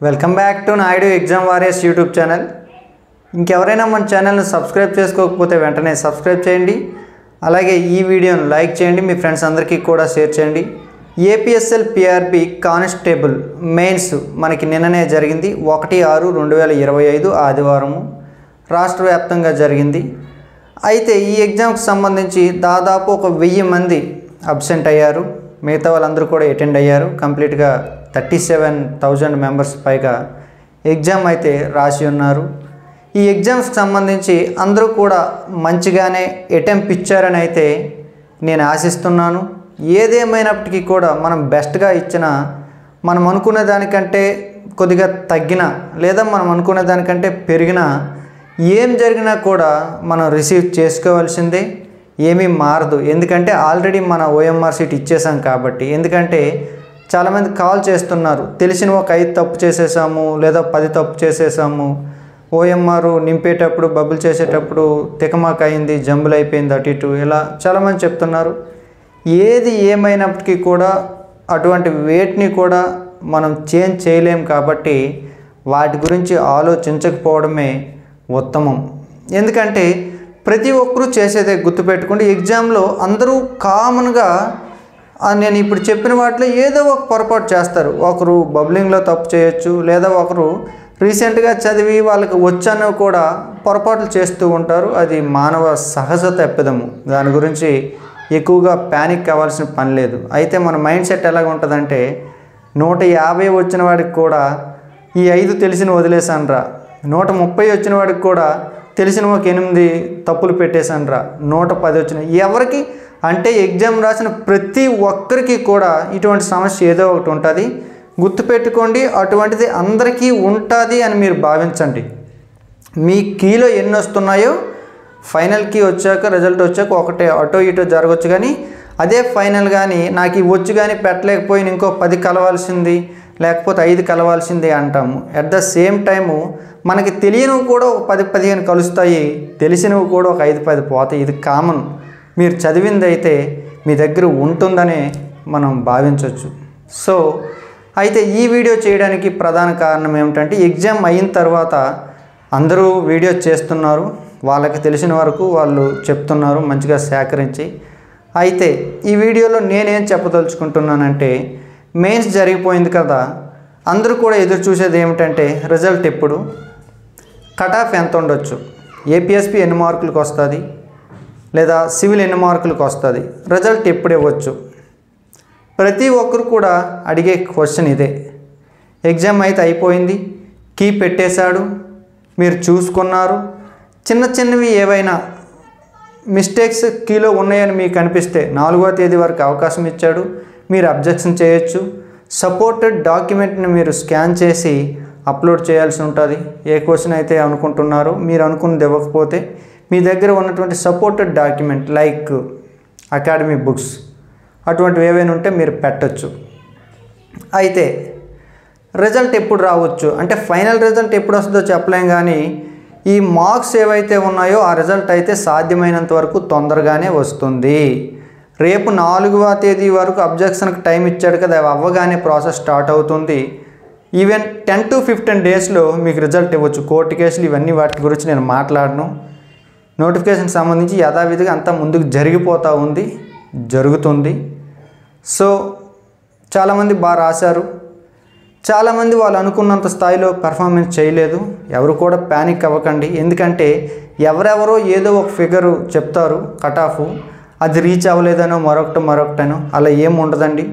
Welcome back to Naidu exam warriors YouTube channel. ఇంకెవరైనా మన ఛానల్ని సబ్స్క్రైబ్ చేసుకోకపోతే వెంటనే సబ్స్క్రైబ్ చేయండి. అలాగే ఈ వీడియోను లైక్ చేయండి, మీ ఫ్రెండ్స్ అందరికీ కూడా షేర్ చేయండి. ఏపీఎస్ఎల్ పిఆర్బి కానిస్టేబుల్ మెయిన్స్ మనకి నిన్ననే జరిగింది. 1/6/2025 ఆదివారము రాష్ట్ర వ్యాప్తంగా జరిగింది. అయితే ఈ ఎగ్జామ్కి సంబంధించి దాదాపు 1000 మంది అబ్సెంట్ అయ్యారు. మిగతా వాళ్ళందరూ కూడా అటెండ్ అయ్యారు. కంప్లీట్గా 37,000 మెంబర్స్ పైగా ఎగ్జామ్ అయితే రాసి ఉన్నారు. ఈ ఎగ్జామ్స్కి సంబంధించి అందరూ కూడా మంచిగానే అటెంప్ట్ ఇచ్చారని అయితే నేను ఆశిస్తున్నాను. ఏదేమైనప్పటికీ కూడా మనం బెస్ట్గా ఇచ్చిన, మనం అనుకునే దానికంటే కొద్దిగా తగ్గిన లేదా మనం అనుకునే దానికంటే పెరిగిన ఏం జరిగినా కూడా మనం రిసీవ్ చేసుకోవాల్సిందే, ఏమీ మారదు. ఎందుకంటే ఆల్రెడీ మన ఓఎంఆర్ షీట్ ఇచ్చేసాం కాబట్టి. ఎందుకంటే చాలామంది కాల్ చేస్తున్నారు, తెలిసిన ఒక 5 తప్పు చేసేసాము లేదా 10 తప్పు చేసేసాము, ఓఎంఆర్ నింపేటప్పుడు బబుల్ చేసేటప్పుడు తికమాక అయింది, జంబులు అయిపోయింది, అటు ఇటు ఇలా చాలామంది చెప్తున్నారు. ఏది ఏమైనప్పటికీ కూడా అటువంటి వేటిని కూడా మనం చేంజ్ చేయలేం కాబట్టి వాటి గురించి ఆలోచించకపోవడమే ఉత్తమం. ఎందుకంటే ప్రతి ఒక్కరూ చేసేదే గుర్తుపెట్టుకోండి. ఎగ్జామ్లో అందరూ కామన్గా నేను ఇప్పుడు చెప్పిన వాటిలో ఏదో ఒక పొరపాటు చేస్తారు. ఒకరు బబ్లింగ్లో తప్పు చేయొచ్చు, లేదా ఒకరు రీసెంట్గా చదివి వాళ్ళకి వచ్చానో కూడా పొరపాట్లు చేస్తూ ఉంటారు. అది మానవ సహజ తప్పిదము. దాని గురించి ఎక్కువగా ప్యానిక్ అవ్వాల్సిన పని లేదు. అయితే మన మైండ్ సెట్ ఎలాగ ఉంటుందంటే 150 వచ్చిన వాడికి కూడా ఈ 5 తెలిసిన వదిలేసానురా, 130 వచ్చిన వాడికి కూడా తెలిసిన ఒక 8 తప్పులు పెట్టేశానురా, 110 వచ్చిన ఎవరికి అంటే ఎగ్జామ్ రాసిన ప్రతి ఒక్కరికి కూడా ఇటువంటి సమస్య ఏదో ఒకటి ఉంటుంది. గుర్తుపెట్టుకోండి, అటువంటిది అందరికీ ఉంటుంది అని మీరు భావించండి. మీ కీలో ఎన్ని వస్తున్నాయో ఫైనల్ కీ వచ్చాక, రిజల్ట్ వచ్చాక ఒకటే అటో ఇటో జరగవచ్చు. కానీ అదే ఫైనల్ కానీ నాకు ఇవి వచ్చి కానీ పెట్టలేకపోయిన ఇంకో 10 కలవాల్సింది, లేకపోతే 5 కలవాల్సింది అంటాము. అట్ ద సేమ్ టైము మనకి తెలియనివి కూడా ఒక 10-15 కలుస్తాయి, తెలిసినవి కూడా ఒక 5-10 పోతాయి. ఇది కామన్. మీరు చదివింది అయితే మీ దగ్గర ఉంటుందని మనం భావించవచ్చు. సో అయితే ఈ వీడియో చేయడానికి ప్రధాన కారణం ఏమిటంటే, ఎగ్జామ్ అయిన తర్వాత అందరూ వీడియో చేస్తున్నారు, వాళ్ళకి తెలిసిన వరకు వాళ్ళు చెప్తున్నారు మంచిగా సేకరించి. అయితే ఈ వీడియోలో నేనేం చెప్పదలుచుకుంటున్నానంటే, మెయిన్స్ జరిగిపోయింది కదా, అందరూ కూడా ఎదురు చూసేది ఏమిటంటే రిజల్ట్ ఎప్పుడు, కట్ ఆఫ్ ఎంత ఉండొచ్చు, ఏపీఎస్పి ఎన్ని మార్కులకు వస్తుంది, లేదా సివిల్ ఎన్ని మార్కులకు వస్తుంది, రిజల్ట్ ఎప్పుడు ఇవ్వచ్చు. ప్రతి ఒక్కరు కూడా అడిగే క్వశ్చన్ ఇదే. ఎగ్జామ్ అయితే అయిపోయింది, కీ పెట్టేశాడు, మీరు చూసుకున్నారు, చిన్న చిన్నవి ఏవైనా మిస్టేక్స్ కీలో ఉన్నాయని మీకు అనిపిస్తే 4వ తేదీ వరకు అవకాశం ఇచ్చాడు, మీరు అబ్జెక్షన్ చేయొచ్చు. సపోర్టెడ్ డాక్యుమెంట్ని మీరు స్కాన్ చేసి అప్లోడ్ చేయాల్సి ఉంటుంది. ఏ క్వశ్చన్ అయితే అనుకుంటున్నారో మీరు అనుకున్నది ఇవ్వకపోతే మీ దగ్గర ఉన్నటువంటి supported document like academy books అటువంటివి ఏవైనా ఉంటే మీరు పెట్టచ్చు. అయితే రిజల్ట్ ఎప్పుడు రావచ్చు అంటే, ఫైనల్ రిజల్ట్ ఎప్పుడు వస్తుందో చెప్పలేం. కానీ ఈ మార్క్స్ ఏవైతే ఉన్నాయో ఆ రిజల్ట్ అయితే సాధ్యమైనంత వరకు తొందరగానే వస్తుంది. రేపు 4వ తేదీ వరకు అబ్జెక్షన్కి టైం ఇచ్చాడు కదా, అవి అవ్వగానే ప్రాసెస్ స్టార్ట్ అవుతుంది. ఈవెన్ 10 to 15 డేస్లో మీకు రిజల్ట్ ఇవ్వచ్చు. కోర్టు కేసులు ఇవన్నీ వాటి గురించి నేను మాట్లాడను. నోటిఫికేషన్ సంబంధించి యథావిధిగా అంతా ముందుకు జరిగిపోతూ ఉంది, జరుగుతుంది. సో చాలామంది బాగా రాశారు, చాలామంది వాళ్ళు అనుకున్నంత స్థాయిలో పెర్ఫార్మెన్స్ చేయలేదు. ఎవరు కూడా ప్యానిక్ అవ్వకండి. ఎందుకంటే ఎవరెవరో ఏదో ఒక ఫిగరు చెప్తారు కట్ ఆఫ్, అది రీచ్ అవ్వలేదనో మరొకటనో, అలా ఏమి ఉండదండి.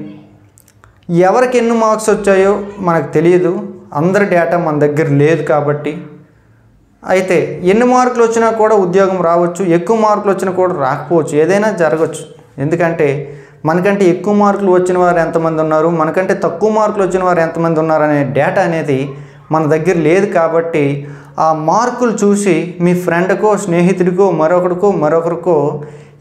ఎవరికి ఎన్ని మార్క్స్ వచ్చాయో మనకు తెలియదు, అందరి డేటా మన దగ్గర లేదు కాబట్టి. అయితే ఎన్ని మార్కులు వచ్చినా కూడా ఉద్యోగం రావచ్చు, ఎక్కువ మార్కులు వచ్చినా కూడా రాకపోవచ్చు, ఏదైనా జరగవచ్చు. ఎందుకంటే మనకంటే ఎక్కువ మార్కులు వచ్చిన వారు ఎంతమంది ఉన్నారు, మనకంటే తక్కువ మార్కులు వచ్చిన వారు ఎంతమంది ఉన్నారు అనే డేటా అనేది మన దగ్గర లేదు. కాబట్టి ఆ మార్కులు చూసి మీ ఫ్రెండ్కో, స్నేహితుడికో, మరొకరికో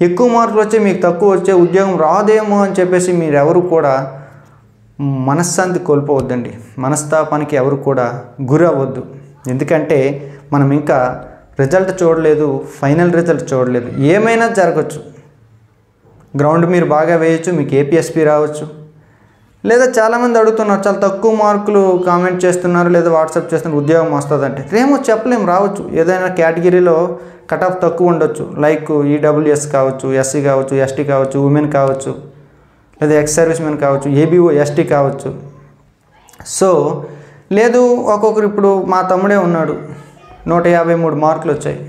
ఎక్కువ మార్కులు వచ్చే మీకు తక్కువ వచ్చే ఉద్యోగం రాదేమో అని చెప్పేసి మీరెవరు కూడా మనశ్శాంతి కోల్పోవద్దండి. మనస్తాపానికి ఎవరు కూడా గురి అవ్వద్దు. ఎందుకంటే మనం ఇంకా రిజల్ట్ చూడలేదు, ఫైనల్ రిజల్ట్ చూడలేదు. ఏమైనా జరగచ్చు. గ్రౌండ్ మీరు బాగా వేయచ్చు, మీకు ఏపీఎస్పి రావచ్చు, లేదా చాలామంది అడుగుతున్నారు, చాలా తక్కువ మార్కులు కామెంట్ చేస్తున్నారు లేదా వాట్సాప్ చేస్తున్నారు, ఉద్యోగం వస్తుందంటే ఏమో చెప్పలేము, రావచ్చు. ఏదైనా కేటగిరీలో కట్ ఆఫ్ తక్కువ ఉండొచ్చు, లైక్ ఈడబ్ల్యూఎస్ కావచ్చు, ఎస్సీ కావచ్చు, ఎస్టీ కావచ్చు, ఉమెన్ కావచ్చు, లేదా ఎక్స్ సర్వీస్ మెన్ కావచ్చు, ఏబీఓ ఎస్టీ కావచ్చు. సో లేదు ఒక్కొక్కరు, ఇప్పుడు మా తమ్ముడే ఉన్నాడు, 153 మార్కులు వచ్చాయి.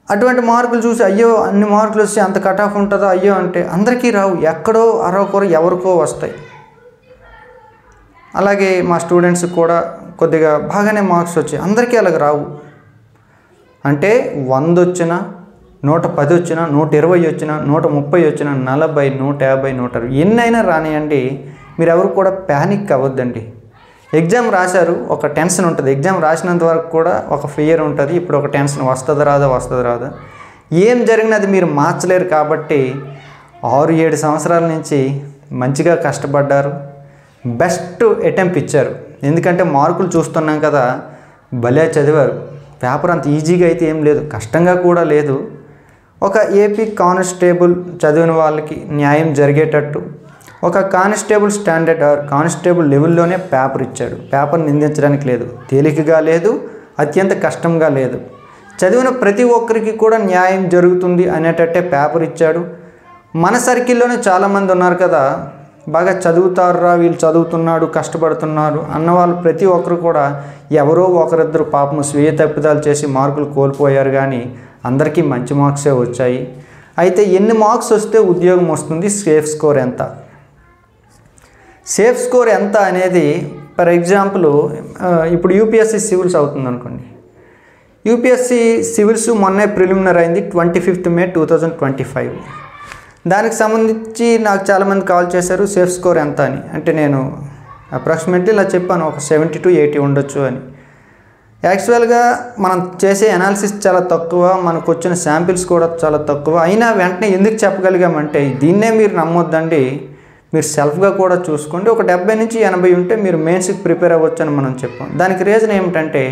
అటువంటి మార్కులు చూసి అయ్యో అన్ని మార్కులు వస్తే అంత కట్ ఆఫ్ ఉంటుందో అయ్యో అంటే అందరికీ రావు, ఎక్కడో అరొకరు ఎవరికో వస్తాయి. అలాగే మా స్టూడెంట్స్కి కూడా కొద్దిగా బాగానే మార్క్స్ వచ్చాయి, అందరికీ అలాగ రావు. అంటే 100 వచ్చినా, 110 వచ్చినా, 120 వచ్చినా, 130 వచ్చినా, 40, 150, 160 ఎన్నైనా రానియండి, మీరు ఎవరు కూడా ప్యానిక్ అవ్వద్దండి. ఎగ్జామ్ రాశారు, ఒక టెన్షన్ ఉంటుంది. ఎగ్జామ్ రాసినంత వరకు కూడా ఒక ఫియర్ ఉంటుంది. ఇప్పుడు ఒక టెన్షన్, వస్తుంది రాదా. ఏం జరిగినది మీరు మార్చలేరు. కాబట్టి 6-7 సంవత్సరాల నుంచి మంచిగా కష్టపడ్డారు, బెస్ట్ అటెంప్ట్ ఇచ్చారు. ఎందుకంటే మార్కులు చూస్తున్నాం కదా, భలే చదివారు. పేపర్ అంత ఈజీగా అయితే ఏం లేదు, కష్టంగా కూడా లేదు. ఒక ఏపీ కానిస్టేబుల్ చదివిన వాళ్ళకి న్యాయం జరిగేటట్టు ఒక కానిస్టేబుల్ స్టాండర్డ్ ఆర్ కానిస్టేబుల్ లెవెల్లోనే పేపర్ ఇచ్చాడు. పేపర్ నిందించడానికి లేదు, తేలికగా లేదు, అత్యంత కష్టంగా లేదు. చదివిన ప్రతి ఒక్కరికి కూడా న్యాయం జరుగుతుంది అనేటట్టే పేపర్ ఇచ్చాడు. మన సర్కిల్లోనే చాలామంది ఉన్నారు కదా, బాగా చదువుతారురా వీళ్ళు, చదువుతున్నాడు కష్టపడుతున్నారు అన్నవాళ్ళు ప్రతి ఒక్కరు కూడా ఎవరో ఒకరిద్దరు పాపం స్వీయ తప్పిదాలు చేసి మార్కులు కోల్పోయారు, కానీ అందరికీ మంచి మార్క్సే వచ్చాయి. అయితే ఎన్ని మార్క్స్ వస్తే ఉద్యోగం వస్తుంది, సేఫ్ స్కోర్ ఎంత? సేఫ్ స్కోర్ ఎంత అనేది ఫర్ ఎగ్జాంపుల్ ఇప్పుడు యూపీఎస్సీ సివిల్స్ అవుతుంది అనుకోండి. యూపీఎస్సీ సివిల్స్ మొన్నే ప్రిలిమినరీ అయింది, 25 మే 2025. దానికి సంబంధించి నాకు చాలామంది కాల్ చేశారు, సేఫ్ స్కోర్ ఎంత అని. అంటే నేను అప్రాక్సిమేట్లీ ఇలా చెప్పాను, ఒక 70 to 80 ఉండొచ్చు అని. యాక్చువల్గా మనం చేసే అనాలిసిస్ చాలా తక్కువ, మనకు వచ్చిన శాంపిల్స్ కూడా చాలా తక్కువ. అయినా వెంటనే ఎందుకు చెప్పగలిగామంటే దీన్నే మీరు నమ్మొద్దండి, మీరు సెల్ఫ్గా కూడా చూసుకోండి. ఒక 70 నుంచి 80 ఉంటే మీరు మెయిన్స్కి ప్రిపేర్ అవ్వచ్చు అని మనం చెప్పాం. దానికి రీజన్ ఏమిటంటే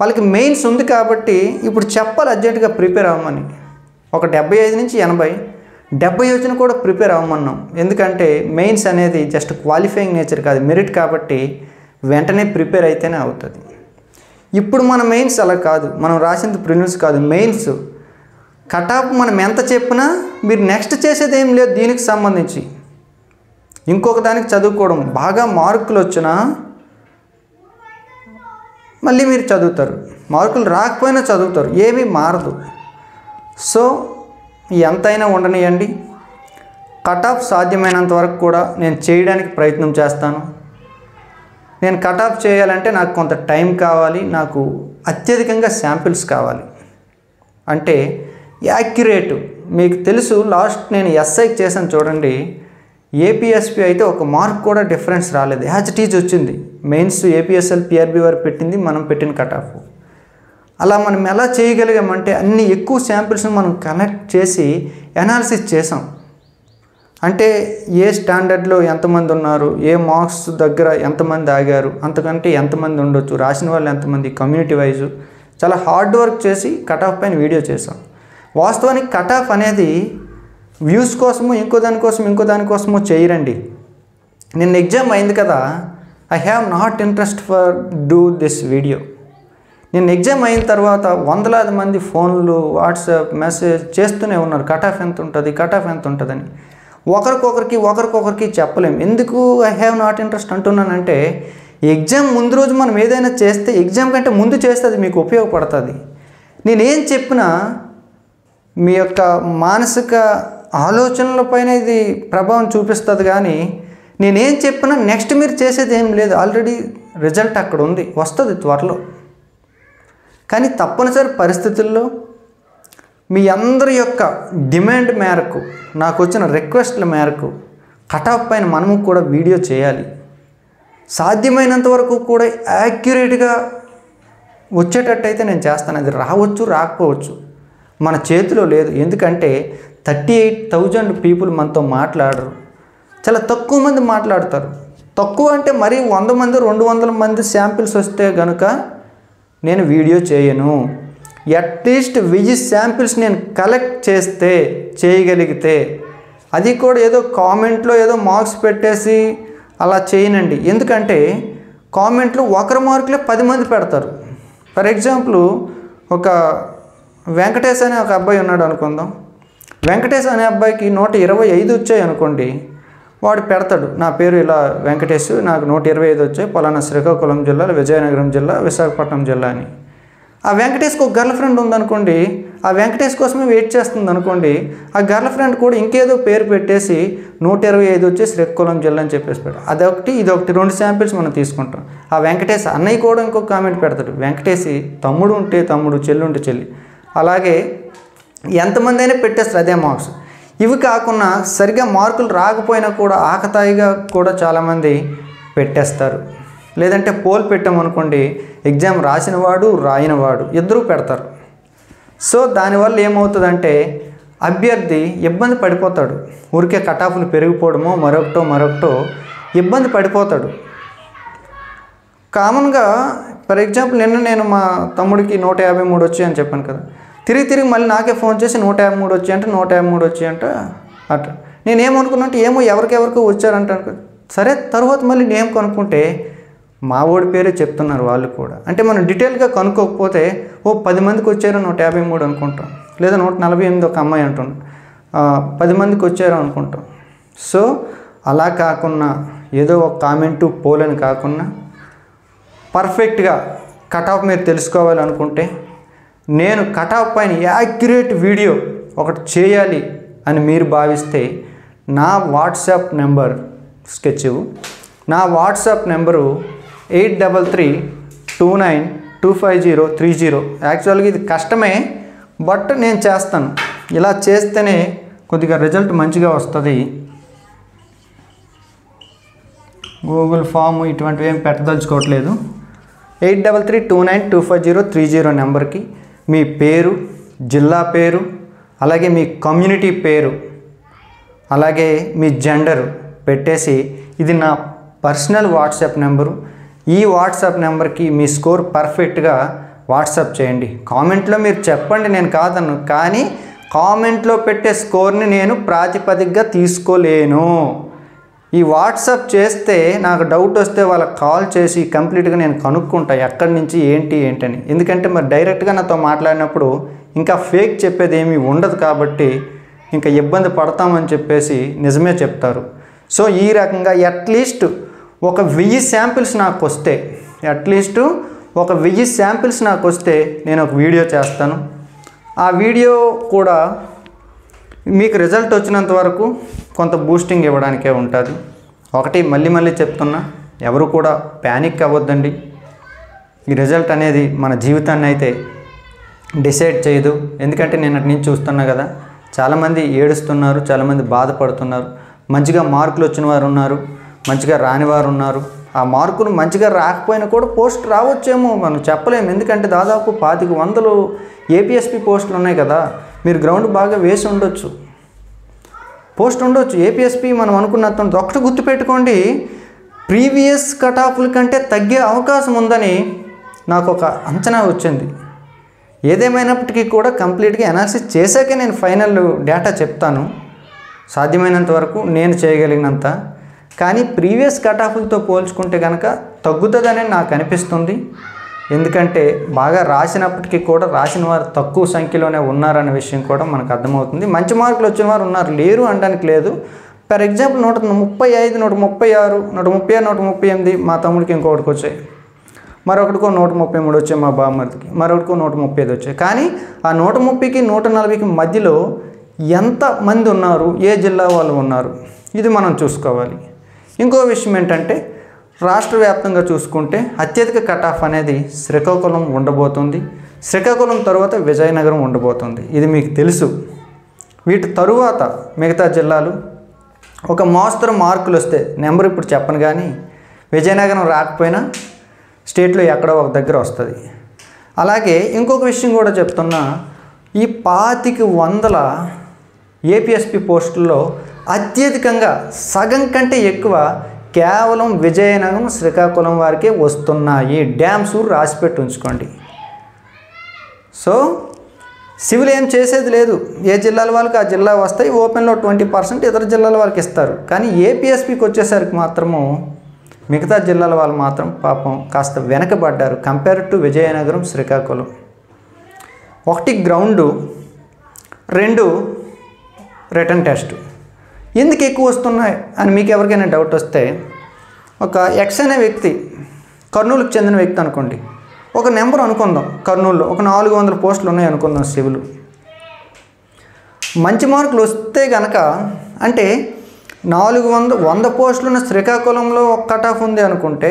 వాళ్ళకి మెయిన్స్ ఉంది కాబట్టి ఇప్పుడు చెప్పాలి అర్జెంటుగా ప్రిపేర్ అవ్వమని. ఒక 75 నుంచి 80, 70 వచ్చిన కూడా ప్రిపేర్ అవ్వమన్నాం. ఎందుకంటే మెయిన్స్ అనేది జస్ట్ క్వాలిఫైయింగ్ నేచర్ కాదు, మెరిట్. కాబట్టి వెంటనే ప్రిపేర్ అయితేనే అవుతుంది. ఇప్పుడు మన మెయిన్స్ అలా కాదు, మనం రాసింది ప్రిలిమ్స్ కాదు, మెయిన్స్. కట్ ఆఫ్ మనం ఎంత చెప్పినా మీరు నెక్స్ట్ చేసేది ఏం లేదు దీనికి సంబంధించి. ఇంకొక దానికి చదువుకోవడం, బాగా మార్కులు వచ్చినా మళ్ళీ మీరు చదువుతారు, మార్కులు రాకపోయినా చదువుతారు, ఏమీ మారదు. సో ఎంతైనా ఉండనియండి. కట్ ఆఫ్ సాధ్యమైనంత వరకు కూడా నేను చేయడానికి ప్రయత్నం చేస్తాను. నేను కట్ ఆఫ్ చేయాలంటే నాకు కొంత టైం కావాలి, నాకు అత్యధికంగా శాంపిల్స్ కావాలి. అంటే యాక్యురేట్. మీకు తెలుసు, లాస్ట్ నేను ఎస్ఐకి చేశాను చూడండి, ఏపీఎస్పీ అయితే ఒక మార్క్ కూడా డిఫరెన్స్ రాలేదు, యాజ్ ఇట్ ఈజ్ వచ్చింది. మెయిన్స్ ఏపీఎస్ఎల్ పిఆర్బీ వారు పెట్టింది, మనం పెట్టిన కట్ ఆఫ్. అలా మనం ఎలా చేయగలిగామంటే అన్ని ఎక్కువ శాంపిల్స్ని మనం కలెక్ట్ చేసి అనాలిసిస్ చేసాం. అంటే ఏ స్టాండర్డ్లో ఎంతమంది ఉన్నారు, ఏ మార్క్స్ దగ్గర ఎంతమంది ఆగారు, అంతకంటే ఎంతమంది ఉండొచ్చు, రాసిన వాళ్ళు ఎంతమంది, కమ్యూనిటీ వైజు చాలా హార్డ్ వర్క్ చేసి కట్ ఆఫ్ పైన వీడియో చేసాం. వాస్తవానికి కట్ ఆఫ్ అనేది వ్యూస్ కోసము ఇంకో దానికోసము చేయరండి. నిన్న ఎగ్జామ్ అయింది కదా, I have not interest for do this video. నేను ఎగ్జామ్ అయిన తర్వాత వందలాది మంది ఫోన్లు, వాట్సాప్ మెసేజ్ చేస్తూనే ఉన్నారు, కట్ ఆఫ్ ఎంత ఉంటుందని. ఒకరికొకరికి చెప్పలేము. ఎందుకు ఐ హ్యావ్ నాట్ ఇంట్రెస్ట్ అంటున్నానంటే, ఎగ్జామ్ ముందు రోజు మనం ఏదైనా చేస్తే ఎగ్జామ్ కంటే ముందు చేస్తే అది మీకు ఉపయోగపడుతుంది. నేనేం చెప్పినా మీ యొక్క మానసిక ఆలోచనలపైన ఇది ప్రభావం చూపిస్తుంది, కానీ నేనేం చెప్పినా నెక్స్ట్ మీరు చేసేది ఏం లేదు, ఆల్రెడీ రిజల్ట్ అక్కడ ఉంది, వస్తుంది త్వరలో. కానీ తప్పనిసరి పరిస్థితుల్లో మీ అందరి యొక్క డిమాండ్ మేరకు, నాకు వచ్చిన రిక్వెస్ట్ల మేరకు కట్ ఆఫ్ పైన మనము కూడా వీడియో చేయాలి. సాధ్యమైనంత వరకు కూడా యాక్యురేట్గా వచ్చేటట్టయితే నేను చేస్తాను. అది రావచ్చు రాకపోవచ్చు, మన చేతిలో లేదు. ఎందుకంటే 38,000 పీపుల్ మనతో మాట్లాడరు, చాలా తక్కువ మంది మాట్లాడతారు. తక్కువ అంటే మరీ 100 మంది 200 మంది శాంపిల్స్ వస్తే కనుక నేను వీడియో చేయను. అట్లీస్ట్ 1000 శాంపిల్స్ నేను కలెక్ట్ చేయగలిగితే, అది కూడా ఏదో కామెంట్లో ఏదో మార్క్స్ పెట్టేసి అలా చేయనండి. ఎందుకంటే కామెంట్లు ఒకరి మార్కులే 10 మంది పెడతారు. ఫర్ ఎగ్జాంపుల్ ఒక వెంకటేష్ అనే ఒక అబ్బాయి ఉన్నాడు అనుకుందాం. వెంకటేష్ అనే అబ్బాయికి 125 వచ్చాయి అనుకోండి. వాడు పెడతాడు, నా పేరు ఇలా వెంకటేష్, నాకు 125 వచ్చాయి, పలానా శ్రీకాకుళం జిల్లా, విజయనగరం జిల్లా, విశాఖపట్నం జిల్లా అని. ఆ వెంకటేష్కి ఒక గర్ల్ ఫ్రెండ్ ఉందనుకోండి, ఆ వెంకటేష్ కోసమే వెయిట్ చేస్తుంది అనుకోండి. ఆ గర్ల్ ఫ్రెండ్ కూడా ఇంకేదో పేరు పెట్టేసి 125 వచ్చి శ్రీకాకుళం జిల్లా అని చెప్పేసి పెట్టాడు. అదొకటి ఇదొకటి 2 శాంపిల్స్ మనం తీసుకుంటాం. ఆ వెంకటేష్ అన్నయ్య కూడా ఇంకొక కామెంట్ పెడతాడు, వెంకటేష్ తమ్ముడు ఉంటే తమ్ముడు, చెల్లి ఉంటే చెల్లి. అలాగే ఎంతమంది అయినా పెట్టేస్తారు అదే మార్క్స్. ఇవి కాకుండా సరిగ్గా మార్కులు రాకపోయినా కూడా ఆకతాయిగా కూడా చాలామంది పెట్టేస్తారు. లేదంటే పోల్ పెట్టామనుకోండి, ఎగ్జామ్ రాసినవాడు రాయనివాడు ఇద్దరూ పెడతారు. సో దానివల్ల ఏమవుతుందంటే అభ్యర్థి ఇబ్బంది పడిపోతాడు. ఊరికే కటాఫ్లు పెరిగిపోవడమో మరొకటో ఇబ్బంది పడిపోతాడు. కామన్గా ఫర్ ఎగ్జాంపుల్ నేను మా తమ్ముడికి 153 వచ్చాయి అని చెప్పాను కదా, తిరిగి మళ్ళీ నాకే ఫోన్ చేసి 153 వచ్చాయంట 153 వచ్చాయంట అట్లా. నేనేమనుకున్నాంటే ఏమో ఎవరికెవరికో వచ్చారంట. సరే తర్వాత మళ్ళీ నేను కనుక్కుంటే మా ఓడి పేరే చెప్తున్నారు వాళ్ళు కూడా. అంటే మనం డీటెయిల్గా కనుక్కోకపోతే 10 మందికి వచ్చారు 153 అనుకుంటాం, లేదా 148 ఒక అమ్మాయి అంటున్నాం, 10 మందికి వచ్చారు అనుకుంటాం. సో అలా కాకుండా ఏదో ఒక కామెంటు పోలని కాకుండా పర్ఫెక్ట్గా కటాఫ్ మీరు తెలుసుకోవాలనుకుంటే నేను కటాఫ్ పైన యాక్యురేట్ వీడియో ఒకటి చేయాలి అని మీరు భావిస్తే నా వాట్సాప్ నెంబర్ స్కెచ్, నా వాట్సాప్ నెంబరు 8332925030. యాక్చువల్గా ఇది కష్టమే, బట్ నేను చేస్తాను. ఇలా చేస్తేనే కొద్దిగా రిజల్ట్ మంచిగా వస్తుంది. గూగుల్ ఫామ్ ఇటువంటివి ఏం పెట్టదలుచుకోవట్లేదు. 8332925030 నెంబర్కి మీ పేరు, జిల్లా పేరు, అలాగే మీ కమ్యూనిటీ పేరు, అలాగే మీ జెండరు పెట్టేసి ఇది నా పర్సనల్ వాట్సాప్ నెంబరు. ఈ వాట్సాప్ నెంబర్కి మీ స్కోర్ పర్ఫెక్ట్గా వాట్సాప్ చేయండి. కామెంట్లో మీరు చెప్పండి, నేను కాదన్ను, కానీ కామెంట్లో పెట్టే స్కోర్ని నేను ప్రాతిపదికగా తీసుకోలేను. ఈ వాట్సాప్ చేస్తే నాకు డౌట్ వస్తే వాళ్ళకి కాల్ చేసి కంప్లీట్గా నేను కనుక్కుంటా ఎక్కడి నుంచి ఏంటని. ఎందుకంటే మరి డైరెక్ట్గా నాతో మాట్లాడినప్పుడు ఇంకా ఫేక్ చెప్పేది ఏమీ ఉండదు కాబట్టి ఇంకా ఇబ్బంది పడతామని చెప్పేసి నిజమే చెప్తారు. సో ఈ రకంగా అట్లీస్ట్ ఒక 1000 శాంపిల్స్ నాకు వస్తే, నాకు వస్తే నేను ఒక వీడియో చేస్తాను. ఆ వీడియో కూడా మీకు రిజల్ట్ వచ్చినంత వరకు కొంత బూస్టింగ్ ఇవ్వడానికే ఉంటుంది. ఒకటి మళ్ళీ చెప్తున్నా, ఎవరు కూడా ప్యానిక్ అవ్వద్దండి. ఈ రిజల్ట్ అనేది మన జీవితాన్ని అయితే డిసైడ్ చేయదు. ఎందుకంటే నేను అటు నుంచి చూస్తున్నా కదా, చాలామంది ఏడుస్తున్నారు, చాలామంది బాధపడుతున్నారు. మంచిగా మార్కులు వచ్చిన వారు ఉన్నారు, మంచిగా రాని వారు ఉన్నారు. ఆ మార్కులు మంచిగా రాకపోయినా కూడా పోస్ట్ రావచ్చేమో, మనం చెప్పలేము. ఎందుకంటే దాదాపు 2500 ఏపీఎస్పీ పోస్టులు ఉన్నాయి కదా, మీరు గ్రౌండ్ బాగా వేసి ఉండొచ్చు, పోస్ట్ ఉండొచ్చు. ఏపీఎస్పీ మనం అనుకున్నంత ఒకటి గుర్తుపెట్టుకోండి, ప్రీవియస్ కటాఫ్ల కంటే తగ్గే అవకాశం ఉందని నాకు ఒక అంచనా వచ్చింది. ఏదేమైనప్పటికీ కూడా కంప్లీట్గా అనాలిసిస్ చేశాకే నేను ఫైనల్ డేటా చెప్తాను, సాధ్యమైనంత వరకు నేను చేయగలిగినంత. కానీ ప్రీవియస్ కటాఫ్లతో పోల్చుకుంటే కనుక తగ్గుతుందని నాకు అనిపిస్తుంది. ఎందుకంటే బాగా రాసినప్పటికీ కూడా రాసిన వారు తక్కువ సంఖ్యలోనే ఉన్నారనే విషయం కూడా మనకు అర్థమవుతుంది. మంచి మార్కులు వచ్చిన వారు ఉన్నారు, లేరు అనడానికి లేదు. ఫర్ ఎగ్జాంపుల్ 135, 136, 136, 138 మా తమ్ముడికి ఇంకొకటికి వచ్చాయి, మరొకటికో 133 వచ్చాయి మా బామ్మర్దికి, మరొకటికో 135 వచ్చాయి. కానీ ఆ 130కి 140కి మధ్యలో ఎంతమంది ఉన్నారు, ఏ జిల్లా వాళ్ళు ఉన్నారు, ఇది మనం చూసుకోవాలి. ఇంకో విషయం ఏంటంటే రాష్ట్ర వ్యాప్తంగా చూసుకుంటే అత్యధిక కటాఫ్ అనేది శ్రీకాకుళం ఉండబోతుంది. శ్రీకాకుళం తర్వాత విజయనగరం ఉండబోతుంది, ఇది మీకు తెలుసు. వీటి తరువాత మిగతా జిల్లాలు ఒక మోస్తరు మార్కులు వస్తే, నెంబర్ ఇప్పుడు చెప్పను కానీ విజయనగరం రాకపోయినా స్టేట్లో ఎక్కడో ఒక దగ్గర వస్తుంది. అలాగే ఇంకొక విషయం కూడా చెప్తున్నా, ఈ 2500 ఏపీఎస్పీ పోస్టుల్లో అత్యధికంగా సగం కంటే ఎక్కువ కేవలం విజయనగరం, శ్రీకాకుళం వారికే వస్తున్నాయి. డ్యామ్ షూర్ రాసిపెట్టి ఉంచుకోండి. సో సివిల్ ఏం చేసేది లేదు, ఏ జిల్లాల వాళ్ళకి ఆ జిల్లా వస్తాయి, ఓపెన్లో 20% ఇతర జిల్లాల వాళ్ళకి ఇస్తారు. కానీ ఏపీఎస్పీకి వచ్చేసరికి మాత్రము మిగతా జిల్లాల వాళ్ళు మాత్రం పాపం కాస్త వెనకబడ్డారు compare to Vizianagaram, Srikakulam. 1 ground, 2 return test. ఎందుకు ఎక్కువ వస్తున్నాయి అని మీకు ఎవరికైనా డౌట్ వస్తే, ఒక ఎక్స్ అనే వ్యక్తి కర్నూలుకు చెందిన వ్యక్తి అనుకోండి, ఒక నెంబర్ అనుకుందాం, కర్నూలులో ఒక 400 పోస్టులు ఉన్నాయి అనుకుందాం సివిల్. మంచి మార్కులు వస్తే కనుక, అంటే 100 పోస్టులు ఉన్న శ్రీకాకుళంలో ఒక కట్ ఆఫ్ ఉంది అనుకుంటే,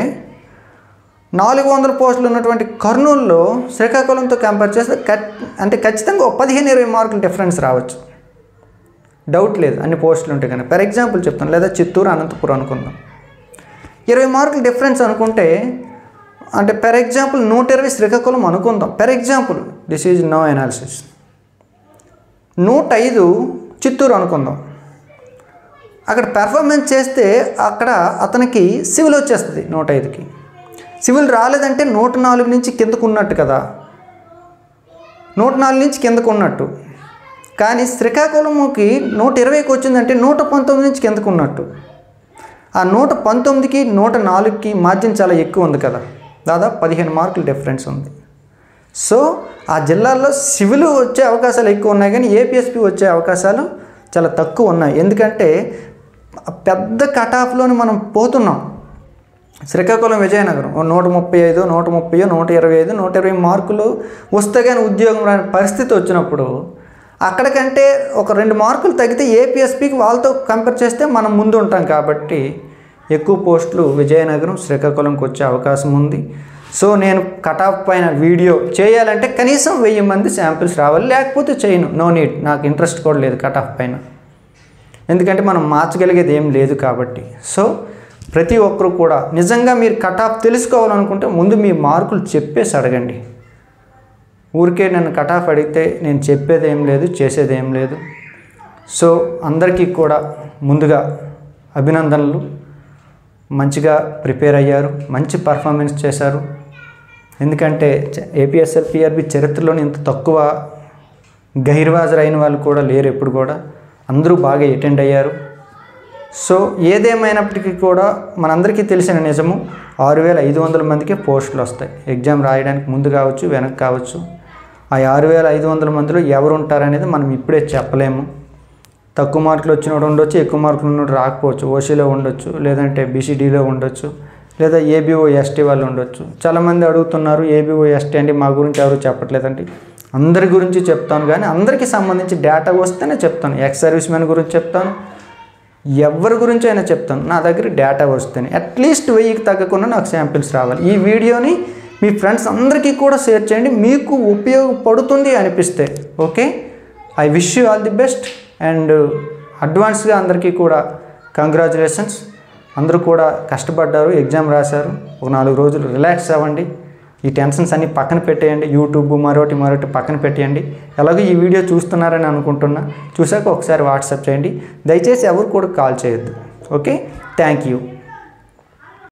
400 పోస్టులు ఉన్నటువంటి కర్నూలులో శ్రీకాకుళంతో కంపేర్ చేస్తే అంటే ఖచ్చితంగా 15-20 మార్కులు డిఫరెన్స్ రావచ్చు, డౌట్ లేదు. అన్ని పోస్టులు ఉంటాయి కానీ ఫర్ ఎగ్జాంపుల్ చెప్తాను, లేదా చిత్తూరు, అనంతపురం అనుకుందాం, 20 మార్కులు డిఫరెన్స్ అనుకుంటే, అంటే ఫర్ ఎగ్జాంపుల్ 120 శ్రీకాకుళం అనుకుందాం, for example, this is no analysis. 105 Chittoor అనుకుందాం. అక్కడ పెర్ఫార్మెన్స్ చేస్తే అక్కడ అతనికి సివిల్ వచ్చేస్తుంది 105కి. సివిల్ రాలేదంటే 104 నుంచి కిందకు ఉన్నట్టు కదా, 104 నుంచి కిందకు ఉన్నట్టు. కానీ శ్రీకాకుళంకి 120కి వచ్చిందంటే 119 నుంచి కిందకు ఉన్నట్టు. ఆ 119కి 104కి మార్జిన్ చాలా ఎక్కువ ఉంది కదా, దాదాపు 15 మార్కులు డిఫరెన్స్ ఉంది. సో ఆ జిల్లాల్లో సివిల్ వచ్చే అవకాశాలు ఎక్కువ ఉన్నాయి, కానీ ఏపీఎస్పీ వచ్చే అవకాశాలు చాలా తక్కువ ఉన్నాయి. ఎందుకంటే పెద్ద కట్ ఆఫ్లోని మనం పోతున్నాం. శ్రీకాకుళం, విజయనగరం 135, 130, 125, 120 మార్కులు వస్తే కానీ ఉద్యోగం రాని పరిస్థితి వచ్చినప్పుడు, అక్కడికంటే ఒక 2 మార్కులు తగ్గితే ఏపీఎస్పీకి వాళ్ళతో కంపేర్ చేస్తే మనం ముందు ఉంటాం. కాబట్టి ఎక్కువ పోస్టులు విజయనగరం, శ్రీకాకుళంకి వచ్చే అవకాశం ఉంది. సో నేను కట్ ఆఫ్ పైన వీడియో చేయాలంటే కనీసం 1000 మంది శాంపిల్స్ రావాలి, లేకపోతే చేయను, నో నీడ్, నాకు ఇంట్రెస్ట్ కూడా లేదు కట్ ఆఫ్ పైన, ఎందుకంటే మనం మార్చగలిగేది ఏం లేదు కాబట్టి. సో ప్రతి ఒక్కరు కూడా నిజంగా మీరు కట్ ఆఫ్ తెలుసుకోవాలనుకుంటే ముందు మీ మార్కులు చెప్పేసి అడగండి. ఊరికే నన్ను కట్ ఆఫ్ అడిగితే నేను చెప్పేది ఏం లేదు, చేసేది ఏం లేదు. సో అందరికీ కూడా ముందుగా అభినందనలు. మంచిగా ప్రిపేర్ అయ్యారు, మంచి పర్ఫార్మెన్స్ చేశారు. ఎందుకంటే ఏపీఎస్ఎల్పిఆర్బి చరిత్రలోని ఇంత తక్కువ గైర్హాజరైన వాళ్ళు కూడా లేరు ఎప్పుడు కూడా, అందరూ బాగా అటెండ్ అయ్యారు. సో ఏదేమైనప్పటికీ కూడా మనందరికీ తెలిసిన నిజము, 6500 మందికి పోస్టులు వస్తాయి. ఎగ్జామ్ రాయడానికి ముందు కావచ్చు, వెనక్కి కావచ్చు. ఆ 6500 మందిలో ఎవరు ఉంటారనేది మనం ఇప్పుడే చెప్పలేము. తక్కువ మార్కులు వచ్చినోడు ఉండొచ్చు, ఎక్కువ మార్కులు ఉన్నోడు రాకపోవచ్చు, ఓసీలో ఉండొచ్చు, లేదంటే బీసీడీలో ఉండొచ్చు, లేదా ఏబీఓ ఎస్టీ వాళ్ళు ఉండొచ్చు. చాలామంది అడుగుతున్నారు, ఏబీఓ ఎస్టీ అంటే మా గురించి ఎవరు చెప్పట్లేదండి. అందరి గురించి చెప్తాను, కానీ అందరికీ సంబంధించి డేటా వస్తేనే చెప్తాను. ఎక్స్ సర్వీస్ మ్యాన్ గురించి చెప్తాను, ఎవరి గురించి అయినా చెప్తాను. నా దగ్గర డేటా వస్తేనే అట్లీస్ట్ 1000కి తగ్గకుండా నాకు శాంపిల్స్ రావాలి. ఈ వీడియోని మీ ఫ్రెండ్స్ అందరికీ కూడా షేర్ చేయండి, మీకు ఉపయోగపడుతుంది అనిపిస్తే. Okay, I wish you all the best and అడ్వాన్స్గా అందరికీ కూడా కంగ్రాచులేషన్స్. అందరూ కూడా కష్టపడ్డారు, ఎగ్జామ్ రాశారు. ఒక 4 రోజులు రిలాక్స్ అవ్వండి, ఈ టెన్షన్స్ అన్నీ పక్కన పెట్టేయండి, యూట్యూబ్ మరొకటి పక్కన పెట్టేయండి. ఎలాగో ఈ వీడియో చూస్తున్నారని అనుకుంటున్నా, చూసాక ఒకసారి వాట్సాప్ చేయండి. దయచేసి ఎవరు కూడా కాల్ చేయొద్దు. Okay, thank you.